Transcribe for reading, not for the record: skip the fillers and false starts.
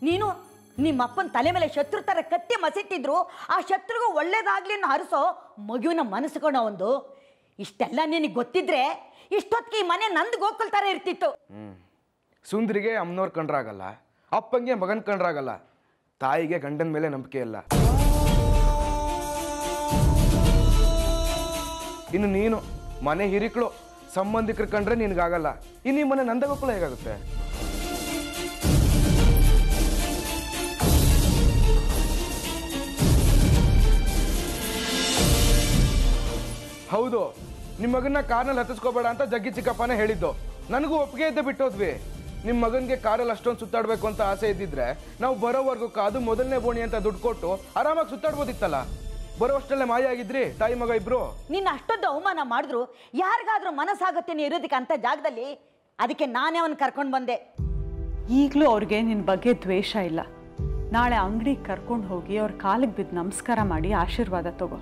ನೀನು ನಿಮ್ಮಪ್ಪನ ತಲೆ ಮೇಲೆ ಶತ್ರು ತರ ಕತ್ತಿ ಮಸಿಟ್ಟಿದ್ರು ಆ ಶತ್ರುಗೂ ಒಳ್ಳೇದಾಗ್ಲಿ ಅನ್ನೋ ಹರಿಸೋ ಮಗುವಿನ ಮನಸ್ಸುಕೊಂಡ ಒಂದು. ಇಷ್ಟೆಲ್ಲ ನಿನಗೆ ಗೊತ್ತಿದ್ರೆ ಇಷ್ಟೊತ್ತಿಗೆ ಈ ಮನೆ ನಂದು ಗೋಕುಲ್ ತರ ಇರ್ತಿತ್ತು. ಸುಂದ್ರಿಗೆ ಅಮ್ಮನವ್ರ ಕಂಡ್ರಾಗಲ್ಲ, ಅಪ್ಪಂಗೆ ಮಗನ್ ಕಂಡ್ರಾಗಲ್ಲ, ತಾಯಿಗೆ ಗಂಡನ ಮೇಲೆ ನಂಬಿಕೆ ಇಲ್ಲ. ಇನ್ನು ನೀನು ಮನೆ ಹಿರಿಕಳು ಸಂಬಂಧಿಕರು ಕಂಡ್ರೆ ನಿನ್ಗಾಗಲ್ಲ, ಇನ್ನು ಈ ಮನೆ ನಂದ ಗೋಕುಲ ಹೇಗಾಗುತ್ತೆ? ಹೌದು, ನಿಮ್ಮ ಮಗನ್ನ ಕಾರ್ನಲ್ಲಿ ಹತ್ತಿಸ್ಕೋಬೇಡ ಅಂತ ಜಗ್ಗಿ ಚಿಕ್ಕಪ್ಪನೇ ಹೇಳಿದ್ದು. ನನಗೂ ಒಪ್ಪಿಗೆ ಇದ್ದೆ ಬಿಟ್ಟೋದ್ವಿ. ನಿಮ್ಮ ಮಗನಿಗೆ ಕಾರಲ್ಲಿ ಅಷ್ಟೊಂದು ಸುತ್ತಾಡ್ಬೇಕು ಅಂತ ಆಸೆ ಇದ್ದಿದ್ರೆ ನಾವು ಬರೋವರೆಗೂ ಕಾದು ಮೊದಲನೇ ಬೋಣಿ ಅಂತ ದುಡ್ಡು ಕೊಟ್ಟು ಆರಾಮಾಗಿ ಸುತ್ತಾಡ್ಬೋದಿತ್ತಲ್ಲ. ಬರೋಷ್ಟಲ್ಲೇ ಮಾಯ ಆಗಿದ್ರಿ ತಾಯಿ ಮಗ ಇಬ್ರು. ನಿನ್ನ ಅಷ್ಟೊಂದು ಅವಮಾನ ಮಾಡಿದ್ರು ಯಾರಿಗಾದ್ರೂ ಮನಸ್ಸಾಗುತ್ತೆ ಇರೋದಕ್ಕೆ ಅಂತ ಜಾಗದಲ್ಲಿ. ಅದಕ್ಕೆ ನಾನೇ ಅವನ್ ಕರ್ಕೊಂಡು ಬಂದೆ. ಈಗಲೂ ಅವ್ರಿಗೆ ನಿನ್ನ ಬಗ್ಗೆ ದ್ವೇಷ ಇಲ್ಲ. ನಾಳೆ ಅಂಗಡಿಗೆ ಕರ್ಕೊಂಡು ಹೋಗಿ ಅವ್ರ ಕಾಲಿಗೆ ಬಿದ್ದು ನಮಸ್ಕಾರ ಮಾಡಿ ಆಶೀರ್ವಾದ ತಗೋ.